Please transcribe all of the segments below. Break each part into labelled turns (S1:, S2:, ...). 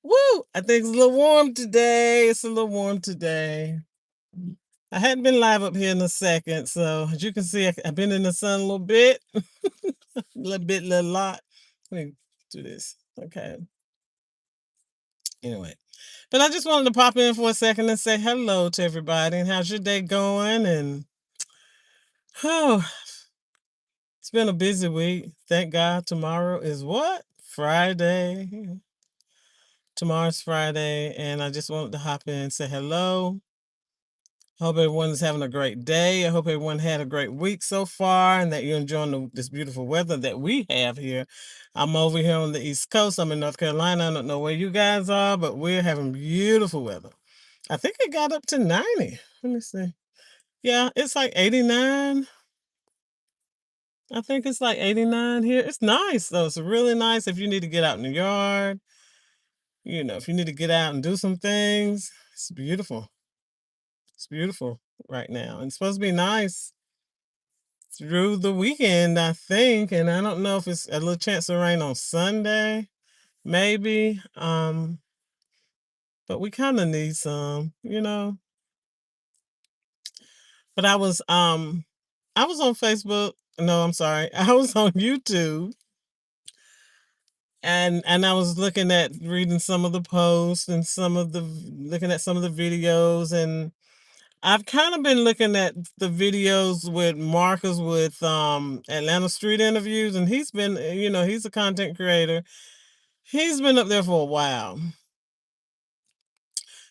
S1: Woo! I think it's a little warm today. It's a little warm today. I hadn't been live up here in a second, so as you can see, I've been in the sun a little bit, a little bit, little lot. Let me do this. Okay. Anyway, but I just wanted to pop in for a second and say hello to everybody. And how's your day going? And oh, it's been a busy week. Thank God tomorrow is what? Friday. Tomorrow's Friday, and I just wanted to hop in and say hello. Hope everyone is having a great day. I hope everyone had a great week so far and that you're enjoying this beautiful weather that we have here. I'm over here on the East Coast. I'm in North Carolina. I don't know where you guys are, but we're having beautiful weather. I think it got up to 90. Let me see. Yeah, it's like 89. I think it's like 89 here. It's nice though. It's really nice if you need to get out in the yard, if you need to get out and do some things. It's beautiful. It's beautiful right now. And it's supposed to be nice through the weekend, I think, and I don't know if it's a little chance of rain on Sunday, maybe. But we kind of need some. But I was on Facebook. No, I'm sorry. I was on YouTube and I was looking at reading some of the posts and looking at some of the videos, and I've kind of been looking at the videos with Marcus with Atlanta Street Interviews, and he's been, he's a content creator. He's been up there for a while.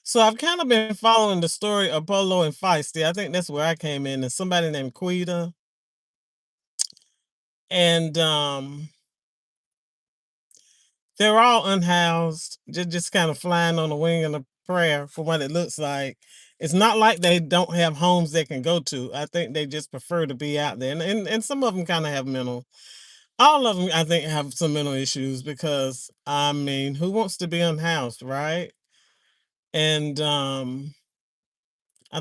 S1: So I've kind of been following the story of Polo and Feisty. I think that's where I came in, and somebody named Quita. And they're all unhoused, just kind of flying on the wing of a prayer for what it looks like. It's not like they don't have homes they can go to. I think they just prefer to be out there. And some of them kind of have all of them, I think, have some mental issues because, I mean, who wants to be unhoused, right? And I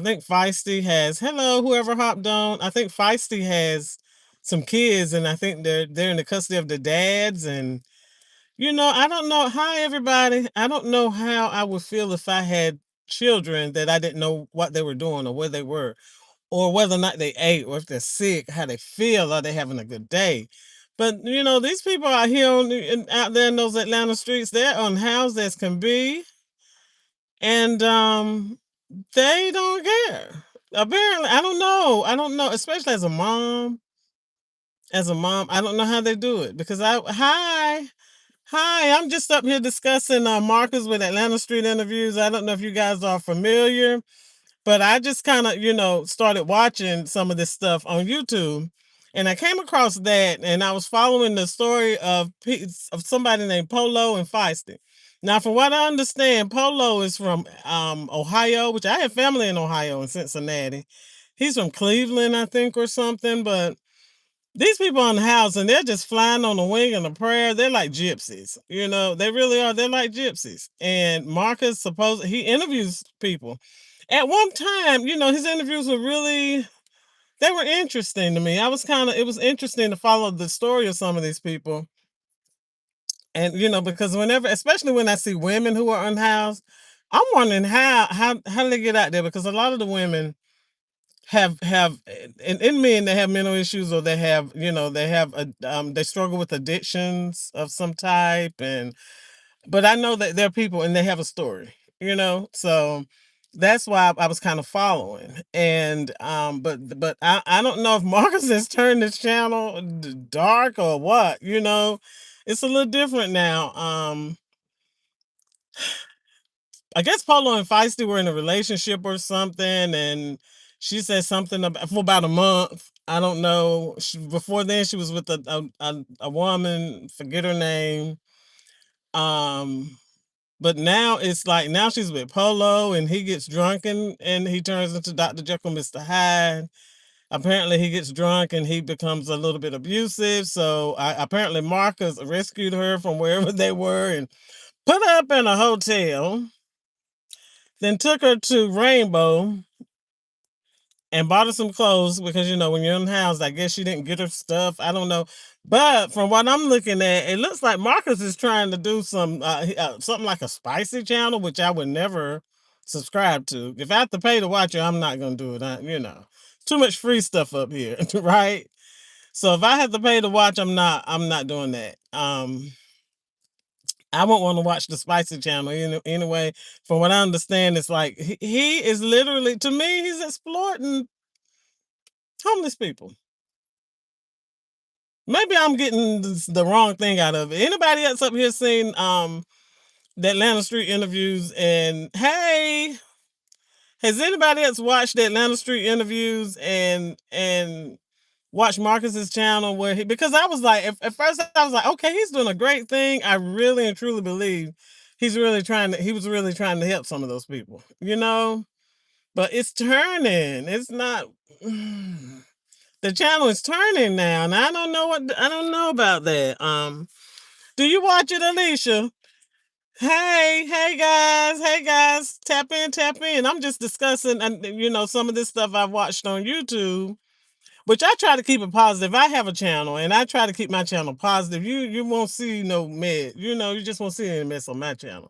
S1: think Feisty has, hello, whoever hopped on. I think Feisty has some kids, and I think they're in the custody of the dads. And I don't know. Hi, everybody. I don't know how I would feel if I had children that I didn't know what they were doing or where they were, or whether or not they ate, or if they're sick, how they feel, are they having a good day? But these people out here out there in those Atlanta streets, they're unhoused as can be, and they don't care. Apparently, I don't know. I don't know, especially as a mom. As a mom, I don't know how they do it because hi, I'm just up here discussing Marcus with Atlanta Street Interviews. I don't know if you guys are familiar, but I just kind of, started watching some of this stuff on YouTube, and I came across that, and I was following the story of somebody named Polo and Feisty. Now, from what I understand, Polo is from Ohio, which I have family in Ohio in Cincinnati. He's from Cleveland, I think, or something. But these people on the house, and they're just flying on the wing and a prayer. They're like gypsies, they really are. They're like gypsies. And Marcus he interviews people. At one time, his interviews they were interesting to me. It was interesting to follow the story of some of these people. And because whenever, especially when I see women who are unhoused, I'm wondering how do they get out there, because a lot of the women have and men that have mental issues, or they struggle with addictions of some type. And but I know that there are people and they have a story. So that's why I was kind of following. And but I don't know if Marcus has turned his channel dark or what. It's a little different now. I guess Polo and Feisty were in a relationship or something, and she said something about for about a month. I don't know. Before then, she was with a woman. Forget her name. Um, but now it's like now she's with Polo, and he gets drunk and he turns into Dr. Jekyll, Mr. Hyde. Apparently, he gets drunk and he becomes a little bit abusive. So apparently, Marcus rescued her from wherever they were and put her up in a hotel. Then took her to Rainbow and bought her some clothes because when you're in the house, I guess she didn't get her stuff. I don't know. But from what I'm looking at, it looks like Marcus is trying to do something like a spicy channel, which I would never subscribe to. If I have to pay to watch it, I'm not gonna do it. Too much free stuff up here, right? So if I have to pay to watch, I'm not doing that. I won't want to watch the spicy channel anyway. From what I understand, it's like he is literally, to me, he's exploiting homeless people. Maybe I'm getting the wrong thing out of it. Anybody else up here seen the Atlanta Street interviews? And hey, has anybody else watched the Atlanta Street interviews and watched Marcus's channel where because I was like at first I was like, okay, he's doing a great thing. I really and truly believe he was really trying to help some of those people, But it's turning. It's not the channel is turning now, and I don't know about that. Do you watch it, Alicia? Hey guys, tap in, tap in. I'm just discussing, and some of this stuff I've watched on YouTube, which I try to keep it positive. I have a channel, and I try to keep my channel positive. You won't see no mess. You just won't see any mess on my channel.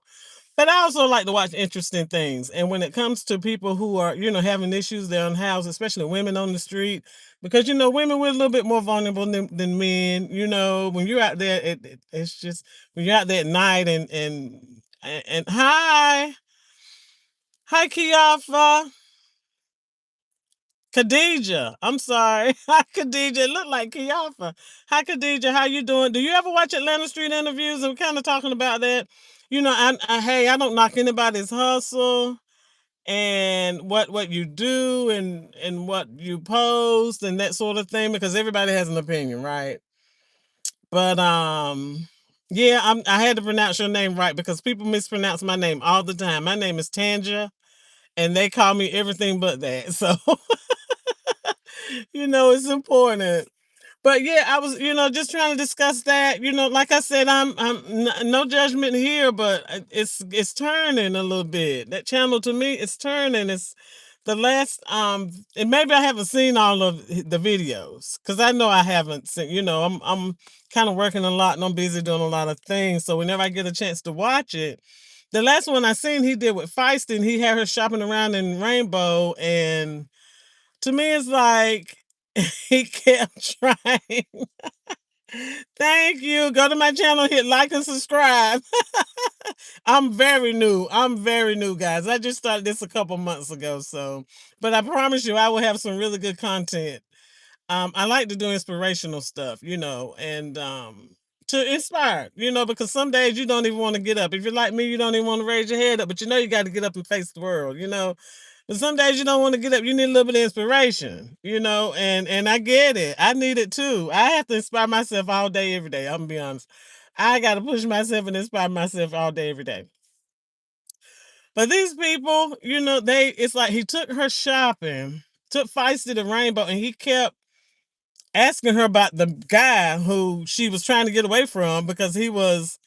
S1: But I also like to watch interesting things. And when it comes to people who are, having issues, they're unhoused, especially women on the street, because women we're a little bit more vulnerable than men. When you're out there, it's just when you're out there at night and hi Kiafa. Khadija, I'm sorry. Hi, Khadija. It looked like Kiafa. Hi, Khadija. How you doing? Do you ever watch Atlanta Street interviews? We're kind of talking about that. Hey, I don't knock anybody's hustle and what you do and what you post and that sort of thing because everybody has an opinion, right? But yeah, I had to pronounce your name right because people mispronounce my name all the time. My name is Tanja, and they call me everything but that. So it's important. But yeah, I was, just trying to discuss that. Like I said, no judgment here, but it's turning a little bit. That channel to me, it's turning. It's the last and maybe I haven't seen all of the videos because I know I haven't seen. I'm kind of working a lot and I'm busy doing a lot of things. So whenever I get a chance to watch it, the last one I seen he did with Feisty, and he had her shopping around in Rainbow, and to me it's like he kept trying. Thank you. Go to my channel, hit like and subscribe. I'm very new. I'm very new, guys. I just started this a couple months ago, but I promise you I will have some really good content. I like to do inspirational stuff, and to inspire, because some days you don't even want to get up. If you're like me, you don't even want to raise your head up, but you got to get up and face the world, But some days you don't want to get up. You need a little bit of inspiration, and I get it. I need it too. I have to inspire myself all day, every day. I'm gonna be honest. I gotta push myself and inspire myself all day, every day. But these people, it's like he took her shopping, took Feisty to Rainbow, and he kept asking her about the guy who she was trying to get away from because he was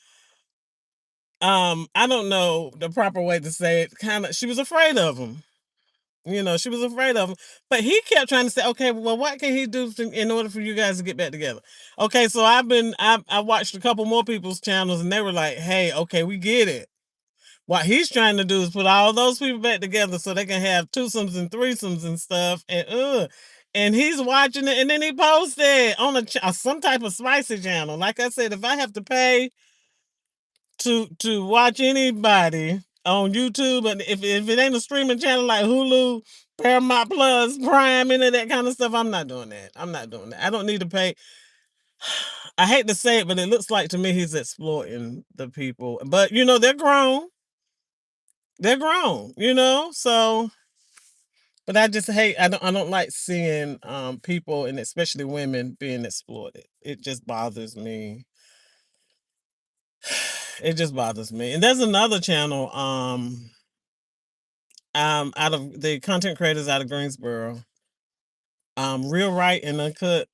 S1: I don't know the proper way to say it, kind of she was afraid of him. She was afraid of him. But he kept trying to say, okay, well, what can he do in order for you guys to get back together? Okay, so I watched a couple more people's channels and they were like, hey, okay, we get it. What he's trying to do is put all those people back together so they can have twosomes and threesomes and stuff. And he's watching it, and then he posted on some type of spicy channel. Like I said, if I have to pay to watch anybody on YouTube, and if it ain't a streaming channel like Hulu, Paramount Plus, Prime, any of that kind of stuff, I'm not doing that. I'm not doing that. I don't need to pay. I hate to say it, but it looks like to me he's exploiting the people. But they're grown. They're grown, So, but I just hate. I don't like seeing people and especially women being exploited. It just bothers me. It just bothers me. And there's another channel out of the content creators out of Greensboro, Real Right and Uncut.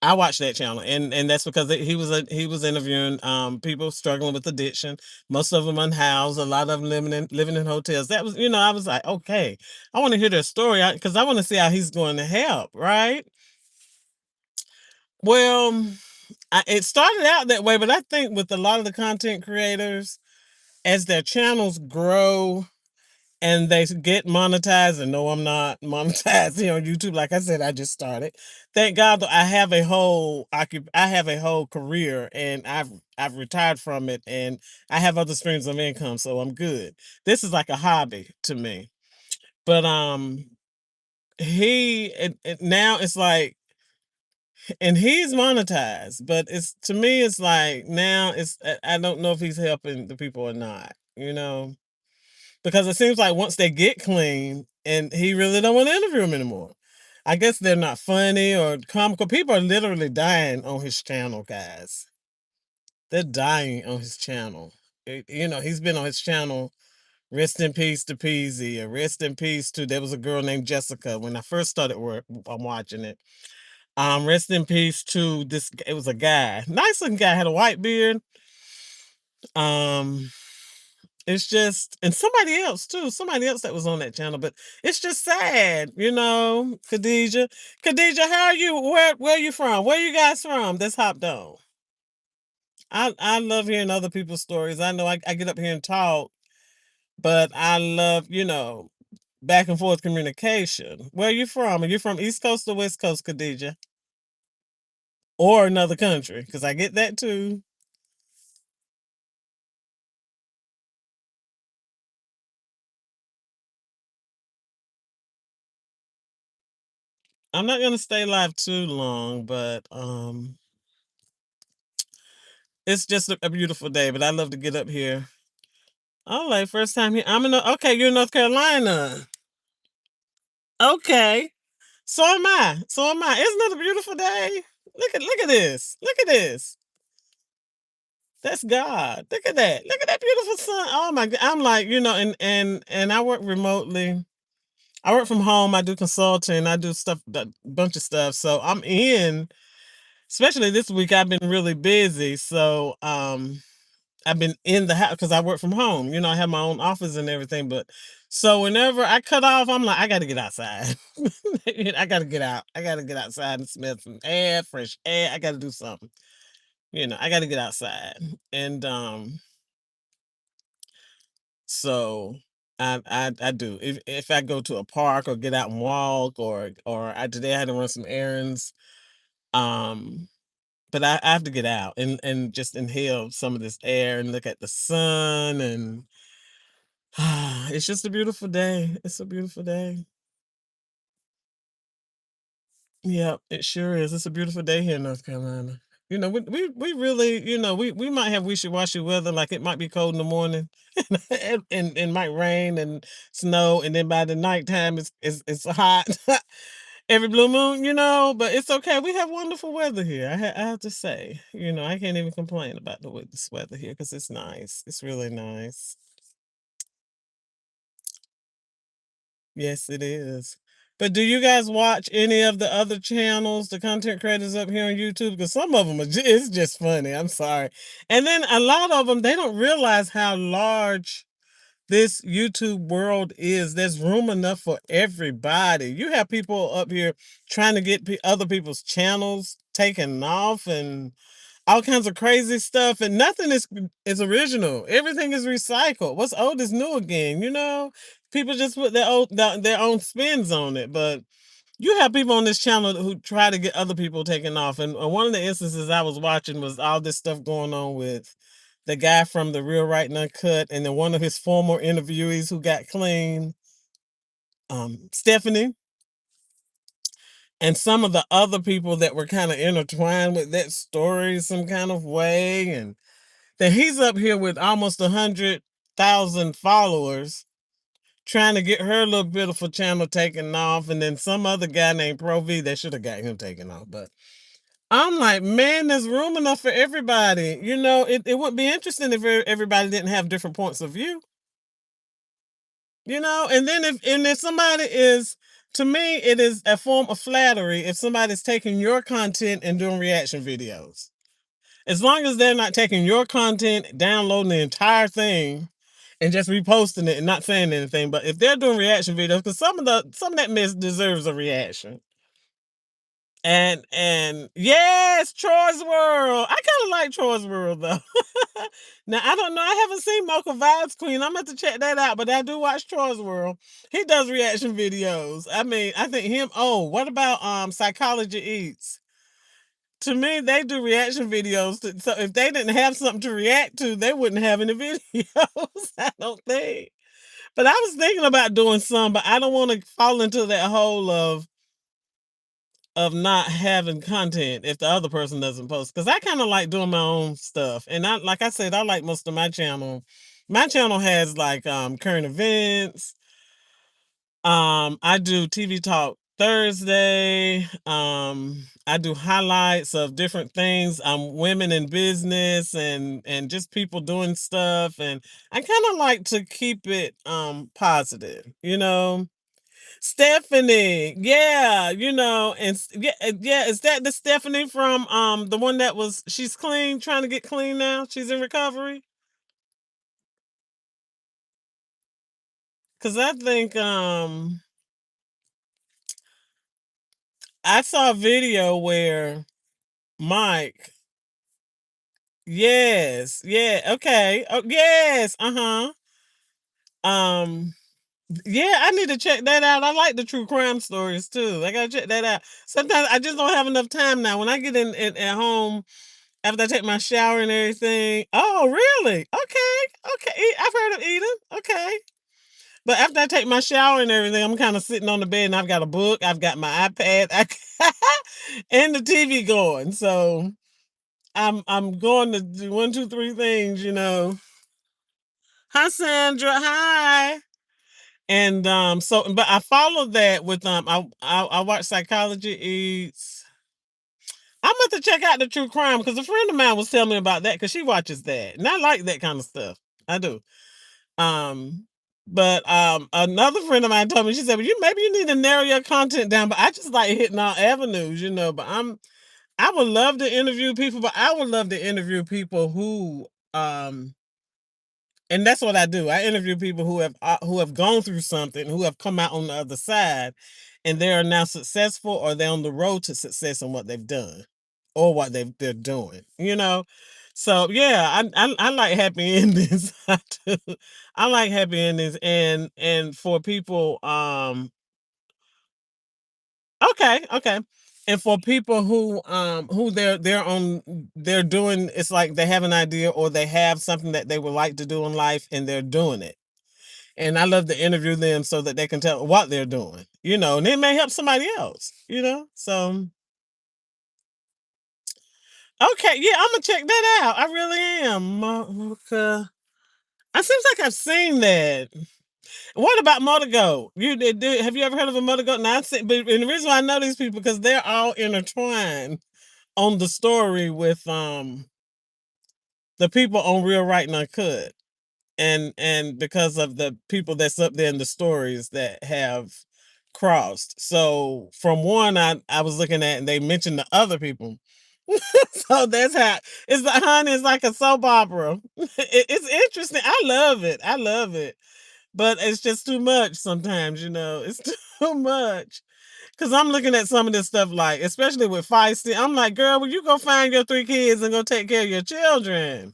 S1: I watched that channel, and that's because he was interviewing people struggling with addiction. Most of them unhoused, a lot of them living in hotels. That was, I was like, okay, I want to hear their story because I want to see how he's going to help, right? Well, it started out that way, but I think with a lot of the content creators, as their channels grow and they get monetized, and no, I'm not monetized here on YouTube. Like I said, I just started. Thank God that I have a whole career, and I've retired from it, and I have other streams of income, so I'm good. This is like a hobby to me. But now it's like, and he's monetized, but it's, to me it's like, now it's, I don't know if he's helping the people or not, because it seems like once they get clean, and he really don't want to interview them anymore. I guess they're not funny or comical. People are literally dying on his channel, guys. They're dying on his channel. He's been on his channel. Rest in peace to Peasy, or rest in peace to, there was a girl named Jessica when I first started I'm watching it. Rest in peace to this. It was a guy, nice looking guy, had a white beard. Um, it's just, and somebody else too, somebody else that was on that channel. But it's just sad, Khadijah. Khadijah, how are you? Where are you from? Where you guys from? That's hopped on. I love hearing other people's stories. I know I get up here and talk, but I love, back and forth communication. Where are you from? Are you from East Coast or West Coast, Khadijah? Or another country? Because I get that too. I'm not gonna stay live too long, but it's just a beautiful day. But I love to get up here. All right, first time here. Okay, you're in North Carolina. Okay. So am I. So am I. Isn't it a beautiful day? Look at this. Look at this. That's God. Look at that. Look at that beautiful sun. Oh my God. I'm like, and I work remotely. I work from home. I do consulting. I do stuff, a bunch of stuff. So I'm in, especially this week, I've been really busy. So I've been in the house because I work from home. I have my own office and everything. But so whenever I cut off, I'm like, I got to get outside. I got to get out. I got to get outside and smell some air, fresh air. I got to do something. I got to get outside. And so I do. If I go to a park or get out and walk, or today I had to run some errands. Um, but I have to get out and just inhale some of this air and look at the sun, and it's just a beautiful day. It's a beautiful day. Yeah, it sure is. It's a beautiful day here in North Carolina. We really, we might have wishy-washy weather, like it might be cold in the morning and might rain and snow, and then by the nighttime it's hot. Every blue moon, but it's okay. We have wonderful weather here. I have to say, I can't even complain about this weather here because it's nice. It's really nice. Yes, it is. But do you guys watch any of the other channels, the content creators up here on YouTube? Because some of them it's just funny. I'm sorry. And then a lot of them, they don't realize how large this YouTube world is. There's room enough for everybody. You have people up here trying to get other people's channels taken off, and all kinds of crazy stuff, and nothing is original. Everything is recycled. What's old is new again. People just put their own spins on it. But you have people on this channel who try to get other people taken off. And one of the instances I was watching was all this stuff going on with the guy from the Real Right and Uncut, and then one of his former interviewees who got clean, Stephanie, and some of the other people that were kind of intertwined with that story some kind of way. And then he's up here with almost 100,000 followers trying to get her little beautiful channel taken off, and then some other guy named Pro V, they should have got him taken off. But I'm like, man, there's room enough for everybody. It would be interesting if everybody didn't have different points of view. And then if somebody is, to me, it is a form of flattery if somebody's taking your content and doing reaction videos. As long as they're not taking your content, downloading the entire thing, and just reposting it and not saying anything. But if they're doing reaction videos, because some of that mess deserves a reaction. And yes, Troy's World. I kind of like Troy's World though. Now I don't know. I haven't seen Mocha Vibes Queen. I'm going to check that out, but I do watch Troy's World. He does reaction videos. I mean, I think him. Oh, what about Psychology Eats? To me, they do reaction videos. So if they didn't have something to react to, they wouldn't have any videos. I don't think. But I was thinking about doing some, but I don't want to fall into that hole of not having content if the other person doesn't post. Because I kind of like doing my own stuff. And I like I said, I like most of my channel. My channel has like current events. I do TV Talk Thursday. I do highlights of different things. Women in business and just people doing stuff. And I kind of like to keep it positive, you know. Stephanie, yeah, and yeah, yeah, is that the Stephanie from the one that was she's clean, trying to get clean now? She's in recovery? Cause I think I saw a video where Mike, yes, yeah, okay. Oh yes, uh-huh. Um yeah, I need to check that out. I like the true crime stories too. I gotta check that out. Sometimes I just don't have enough time now. When I get in at home after I take my shower and everything. Oh, really? Okay. Okay. I've heard of Eden. Okay. But after I take my shower and everything, I'm kind of sitting on the bed and I've got a book, I've got my iPad, and the TV going. So I'm going to do one, two, three things, you know. Hi Sandra. Hi. And so but I followed that with I watch Psychology Eats. I'm going to check out the true crime because a friend of mine was telling me about that because she watches that. And I like that kind of stuff. I do. Um, but another friend of mine told me, she said, well, maybe you need to narrow your content down, but I just like hitting all avenues, you know. But I would love to interview people, but I would love to interview people who and that's what I do. I interview people who have gone through something, who have come out on the other side, and they are now successful, or they're on the road to success in what they've done, or what they're doing. You know, so yeah, I like happy endings. I do. I like happy endings, and for people, okay, okay. And for people who they're doing, it's like they have an idea or they have something that they would like to do in life and they're doing it. And I love to interview them so that they can tell what they're doing, you know, and it may help somebody else, you know. So okay, yeah, I'm gonna check that out. I really am. It seems like I've seen that. What about Motorgoat? Have you ever heard of a Motorgoat? Now, and the reason why I know these people because they're all intertwined on the story with the people on Real Right and Uncut. And because of the people that's up there in the stories that have crossed. So from one I was looking at and they mentioned the other people. So that's how it's the honey, it's like a soap opera. It's interesting. I love it. I love it. But it's just too much sometimes, you know. It's too much. Cause I'm looking at some of this stuff like, especially with feisty. I'm like, girl, will you go find your 3 kids and go take care of your children?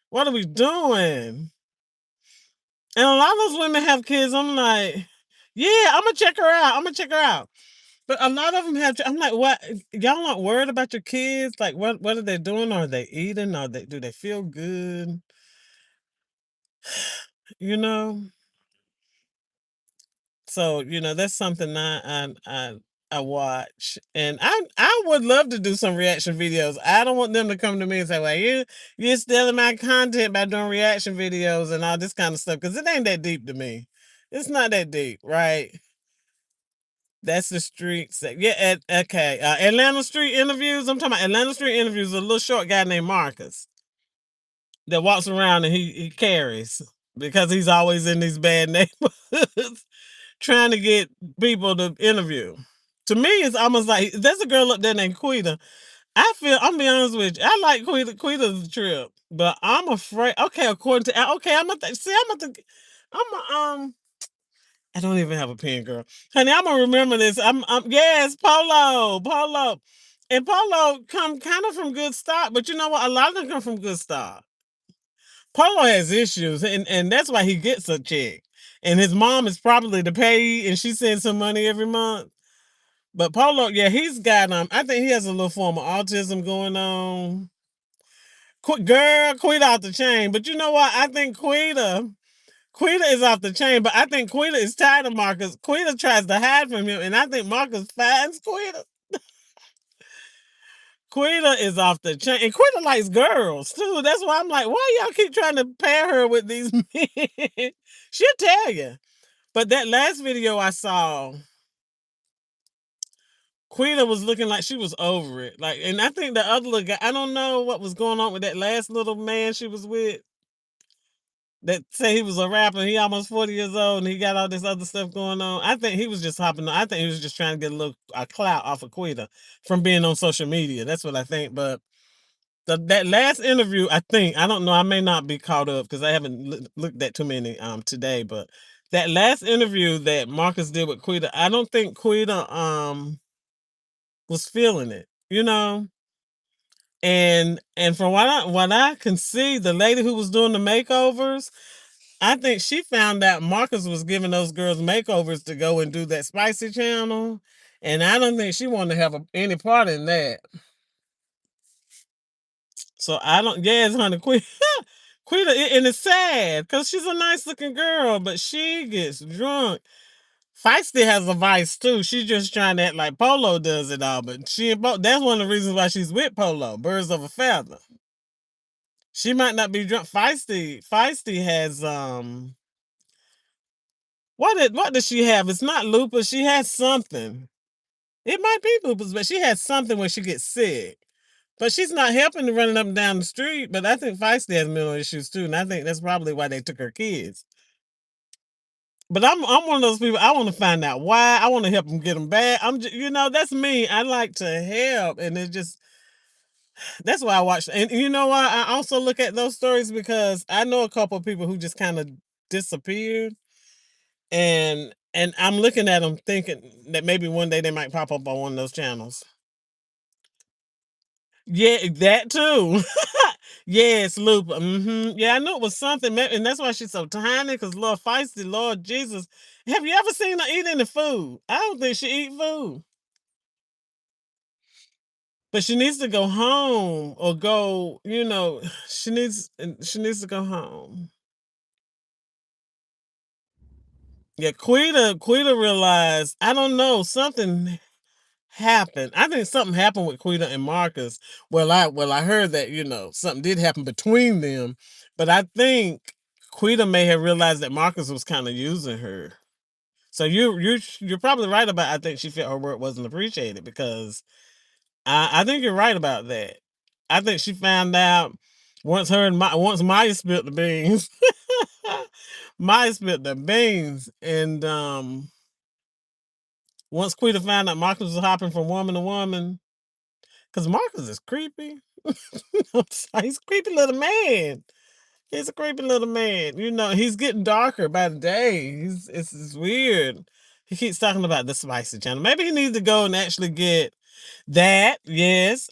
S1: What are we doing? And a lot of those women have kids. I'm like, yeah, I'm gonna check her out. I'm gonna check her out. But a lot of them have. I'm like, what? Y'all not worried about your kids? Like, what are they doing? Are they eating? Do they feel good? You know. So that's something I watch, and I would love to do some reaction videos. I don't want them to come to me and say, "Well, you're stealing my content by doing reaction videos and all this kind of stuff," because it ain't that deep to me. It's not that deep, right? That's the streets. Yeah, okay. Atlanta Street Interviews. I'm talking about Atlanta Street Interviews. A little short guy named Marcus that walks around and he carries because he's always in these bad neighborhoods trying to get people to interview. To me, it's almost like there's a girl up there named Quita. I'm be honest with you. I like Quita. Quita's the trip, but I'm afraid. Okay, according to okay, I'm a see. I'm a I don't even have a pen, girl. Honey, I'm gonna remember this. Yes, Polo. And Polo come kind of from good stock, but you know what? A lot of them come from good stock. Polo has issues, and that's why he gets a check. And his mom is probably the pay, and she sends some money every month. But Polo, yeah, he's got I think he has a little form of autism going on. Girl, Quita out the chain. But you know what? I think Quita is off the chain, but I think Quita is tired of Marcus. Quita tries to hide from him, and I think Marcus finds Quita. Quita is off the chain, and Quita likes girls too. That's why I'm like, why y'all keep trying to pair her with these men? She'll tell you. But that last video I saw, Quita was looking like she was over it. Like, and I think the other little guy, I don't know what was going on with that last little man she was with. That say he was a rapper. He almost 40 years old, and he got all this other stuff going on. I think he was just hopping. I think he was just trying to get a little clout off of Quita from being on social media. That's what I think. But that last interview, I don't know. I may not be caught up because I haven't looked at too many today. But that last interview that Marcus did with Quita, I don't think Quita was feeling it. You know. And from what I can see, the lady who was doing the makeovers, I think she found out Marcus was giving those girls makeovers to go and do that spicy channel, and I don't think she wanted to have any part in that. So I don't. Yes, honey, Queen. Quita, and it's sad because she's a nice looking girl, but she gets drunk. Feisty has a vice too. She's just trying to act like Polo does it all, but that's one of the reasons why she's with Polo. Birds of a feather. She might not be drunk. Feisty has what does she have? It's not lupus. She has something. It might be lupus, but she has something when she gets sick. But she's not helping to running up and down the street. But I think Feisty has mental issues too, and I think that's probably why they took her kids. But I'm one of those people. I want to find out why. I want to help them get them back. That's me. I like to help, and it just that's why I watch. And you know why I also look at those stories because I know a couple of people who just kind of disappeared, and I'm looking at them thinking that maybe one day they might pop up on one of those channels. Yeah, that too. Yes, Lupa. Yeah, I knew it was something, and that's why she's so tiny. Because Lord Feisty, Lord Jesus, have you ever seen her eat any food? I don't think she eat food, but she needs to go home or go. She needs to go home. Yeah, Quita realized. I don't know something happened. I think something happened with Quita and Marcus. I heard that something did happen between them, but I think Quita may have realized that Marcus was kind of using her. So you're probably right about. I think she felt her work wasn't appreciated because I think you're right about that. I think she found out once Maya spilled the beans. Maya spilled the beans, and once Quita found out Marcus was hopping from woman to woman, because Marcus is creepy. He's a creepy little man. He's a creepy little man. He's getting darker by the day. It's weird. He keeps talking about the spicy channel. Maybe he needs to go and actually get that. Yes,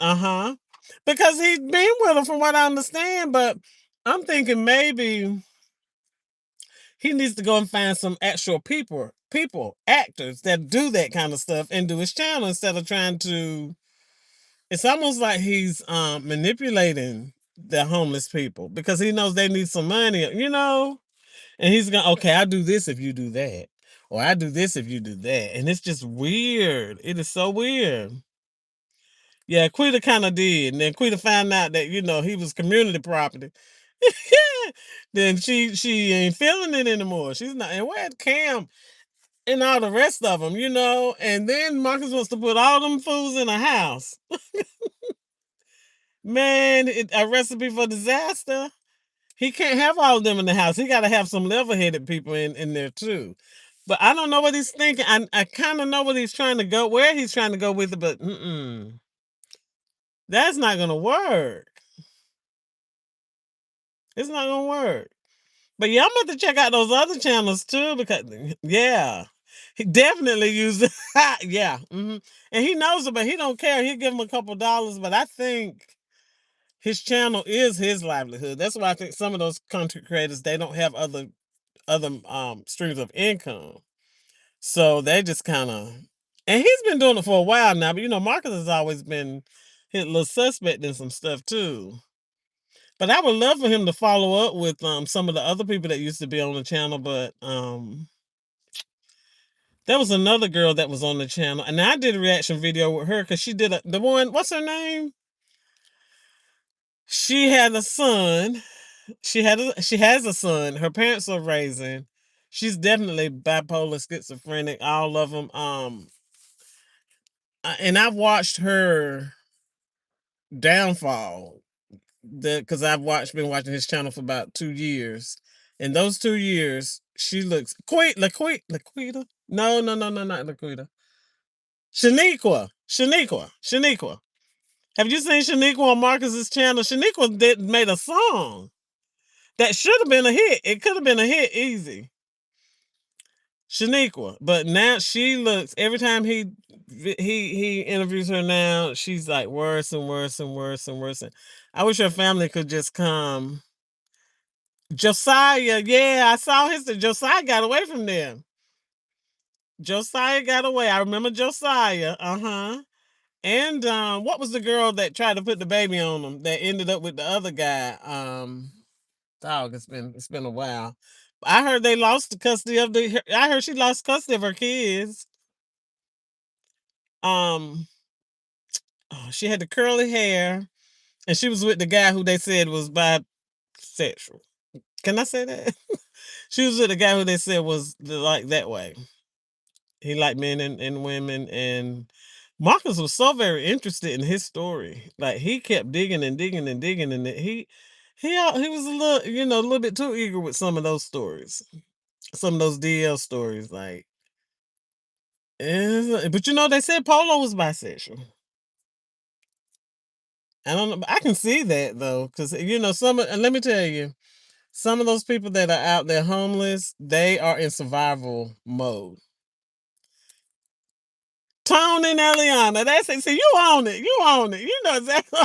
S1: because he's been with her from what I understand. But I'm thinking maybe he needs to go and find some actual actors that do that kind of stuff and do his channel instead of trying to. It's almost like he's manipulating the homeless people because he knows they need some money. And he's going, okay, I'll do this if you do that. Or I do this if you do that. And it's just weird. It is so weird. Yeah, Quita kind of did. And then Quita found out that, he was community property. Then she ain't feeling it anymore. She's not. And where's Cam and all the rest of them? And then Marcus wants to put all them fools in a house. Man, a recipe for disaster. He can't have all of them in the house. He got to have some level-headed people in there too. But I don't know what he's thinking. I kind of know what he's trying to go, where he's trying to go with it, but that's not gonna work. It's not gonna work. But yeah, I'm about to check out those other channels too because yeah, he definitely used it. Yeah, and he knows it, but he don't care. He'll give him a couple dollars, but I think his channel is his livelihood. That's why I think some of those content creators they don't have other streams of income, so they just kind of. And he's been doing it for a while now, but Marcus has always been his little suspect in some stuff too. But I would love for him to follow up with some of the other people that used to be on the channel, but there was another girl that was on the channel, and I did a reaction video with her because she did the one. What's her name? She had a son. She has a son. Her parents are raising. She's definitely bipolar, schizophrenic, all of them. And I've watched her downfall. Because been watching his channel for about 2 years. In those 2 years, she looks Laquita. No, no, no, no, not Laquita. Shaniqua. Have you seen Shaniqua on Marcus's channel? Shaniqua made a song that should have been a hit. It could have been a hit easy. Shaniqua, but now she looks every time he interviews her now, she's like worse and worse and worse and worse. I wish her family could just come. Josiah, yeah, I saw Josiah got away from them. Josiah got away. I remember Josiah. Uh-huh. And what was the girl that tried to put the baby on him that ended up with the other guy? Dog, it's been a while. I heard they lost the custody of the I heard she lost custody of her kids. Um she had the curly hair and she was with the guy who they said was bisexual. Can I say that? She was with the guy who they said was like that way. He liked men and women, and Marcus was so very interested in his story. Like he kept digging and digging and digging, and he was a little bit too eager with some of those stories, some of those DL stories. Like, but they said Polo was bisexual. I don't know. I can see that though, because and let me tell you, some of those people that are out there homeless, they are in survival mode. Tone and Eliana. That's it. See, you own it. You own it. You know exactly.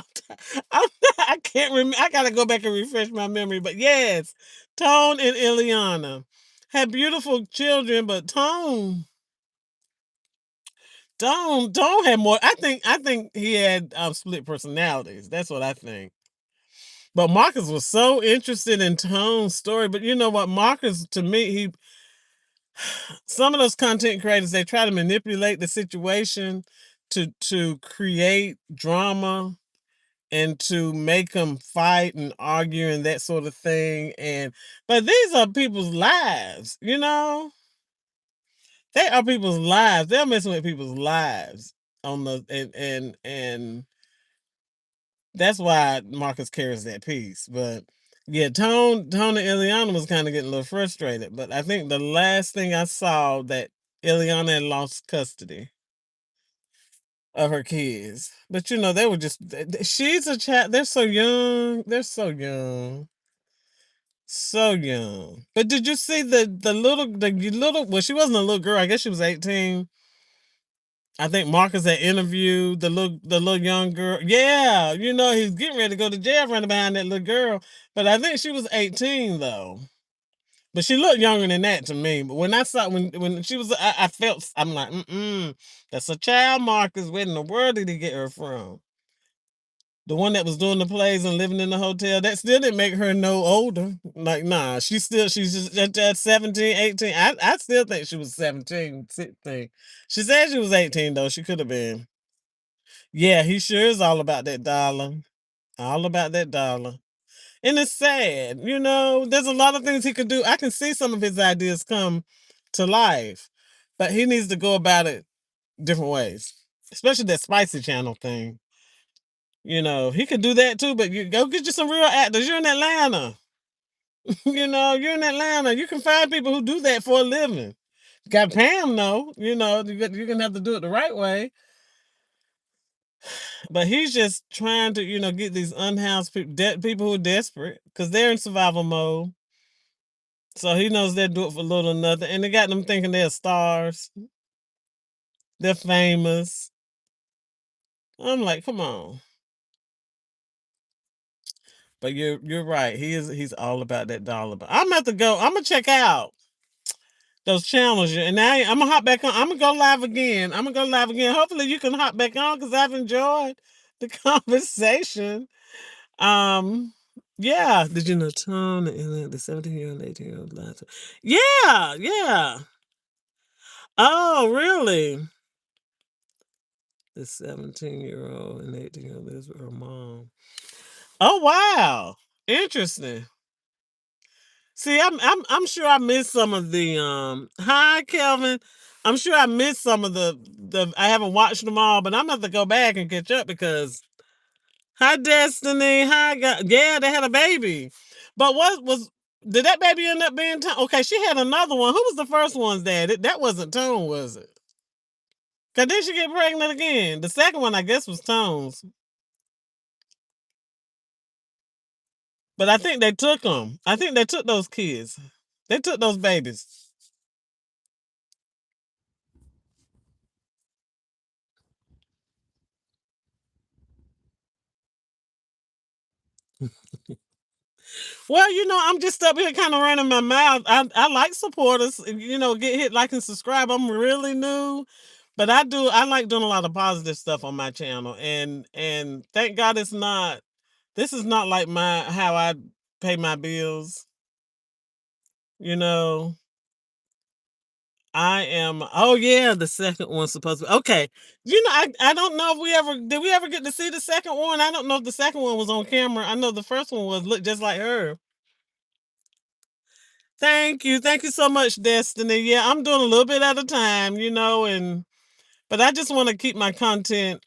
S1: I can't remember. I gotta go back and refresh my memory. But yes, Tone and Eliana had beautiful children, but Tone had more. I think he had split personalities. That's what I think. But Marcus was so interested in Tone's story. But you know what, Marcus to me, some of those content creators they try to manipulate the situation to create drama and to make them fight and argue and that sort of thing. But these are people's lives. They are people's lives. They're messing with people's lives on the and that's why Marcus carries that piece. But yeah, Tone and Ileana was kind of getting a little frustrated. But I think the last thing I saw that Ileana had lost custody of her kids. But they were just she's a child. They're so young. They're so young. So young. But did you see the little well, she wasn't a little girl. I guess she was 18. I think Marcus had interviewed the little young girl. Yeah, he's getting ready to go to jail running behind that little girl. But I think she was 18 though. But she looked younger than that to me. But when I saw when she was, I felt I'm like, that's a child, Marcus. Where in the world did he get her from? The one that was doing the plays and living in the hotel, that still didn't make her no older. Like, nah, she's just at 17, 18. I still think she was 17, 16. She said she was 18 though. She could have been. Yeah, he sure is all about that dollar. All about that dollar. And it's sad, there's a lot of things he could do. I can see some of his ideas come to life, but he needs to go about it different ways. Especially that spicy channel thing. He could do that too, but you go get you some real actors. You're in Atlanta. You're in Atlanta. You can find people who do that for a living. Got to pay them though. You're gonna have to do it the right way. But he's just trying to, get these unhoused people, people who are desperate because they're in survival mode. So he knows they'll do it for little or nothing, and they got them thinking they're stars. They're famous. I'm like, come on. But you're right. He's all about that dollar. But I'm about to go. I'm gonna check out those channels, and now I'm gonna hop back on. I'm gonna go live again. I'm gonna go live again. Hopefully, you can hop back on because I've enjoyed the conversation. Um, yeah. Did you know Tom, the 17-year-old, 18-year-old last? Yeah, yeah. Oh, really? The 17-year-old and 18-year-old lives with her mom. Oh, wow. Interesting. See, I'm sure I missed some of the hi Kelvin. I'm sure I missed some of the I haven't watched them all, but I'm gonna have to go back and catch up because hi Destiny, hi yeah, they had a baby. But what was did that baby end up being Tone? Okay, she had another one. Who was the first one's dad? That wasn't Tone, was it? Cause then she get pregnant again. The second one, I guess, was Tone's. But I think they took them. I think they took those kids. They took those babies. Well, I'm just up here kind of running my mouth. I like supporters, get hit like and subscribe. I'm really new, but I like doing a lot of positive stuff on my channel, and thank God it's not. This is not like my how I pay my bills. You know, I am. Oh yeah, the second one's supposed to be okay. I don't know if we ever get to see the second one. I don't know if the second one was on camera. I know the first one was look just like her. Thank you so much, Destiny. Yeah, I'm doing a little bit at a time, and but I just want to keep my content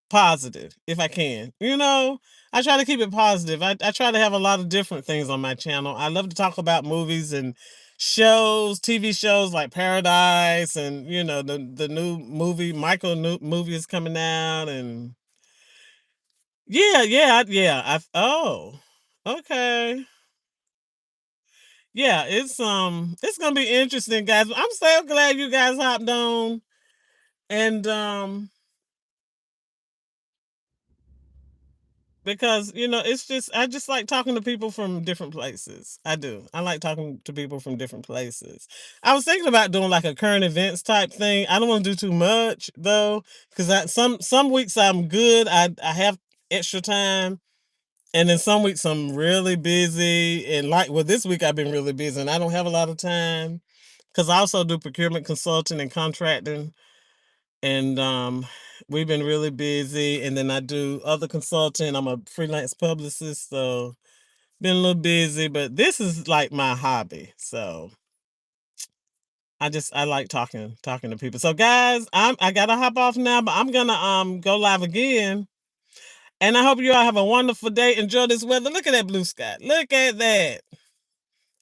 S1: positive if I can. I try to keep it positive. I try to have a lot of different things on my channel. I love to talk about movies and shows, TV shows like Paradise, and the new movie Michael new movie is coming out, and yeah, yeah, yeah. Oh, okay. Yeah, it's gonna be interesting, guys. I'm so glad you guys hopped on. And because it's just I just like talking to people from different places. I do. I like talking to people from different places. I was thinking about doing like a current events type thing. I don't want to do too much though, because some weeks I'm good. I have extra time. And then some weeks I'm really busy. And this week I've been really busy and I don't have a lot of time. Because I also do procurement consulting and contracting. And we've been really busy. And then I do other consulting. I'm a freelance publicist, so been a little busy, but this is like my hobby. So I like talking to people. So guys, I gotta hop off now, but I'm gonna go live again. And I hope you all have a wonderful day. Enjoy this weather. Look at that blue sky. Look at that.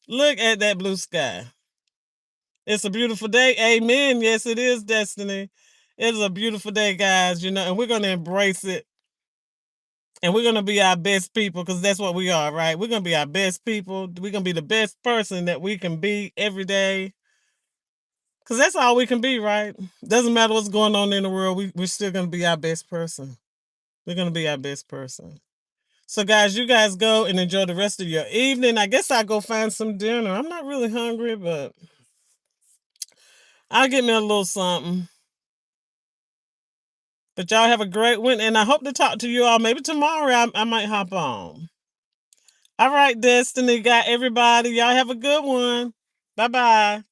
S1: Look at that blue sky. It's a beautiful day. Amen. Yes, it is, Destiny. It's a beautiful day, guys, and we're going to embrace it. And we're going to be our best people because that's what we are, right? We're going to be our best people. We're going to be the best person that we can be every day because that's all we can be, right? Doesn't matter what's going on in the world. We're still going to be our best person. We're going to be our best person. So, guys, you guys go and enjoy the rest of your evening. I guess I'll go find some dinner. I'm not really hungry, but I'll get me a little something. But y'all have a great one, and I hope to talk to you all. Maybe tomorrow I might hop on. All right, Destiny got everybody. Y'all have a good one. Bye bye.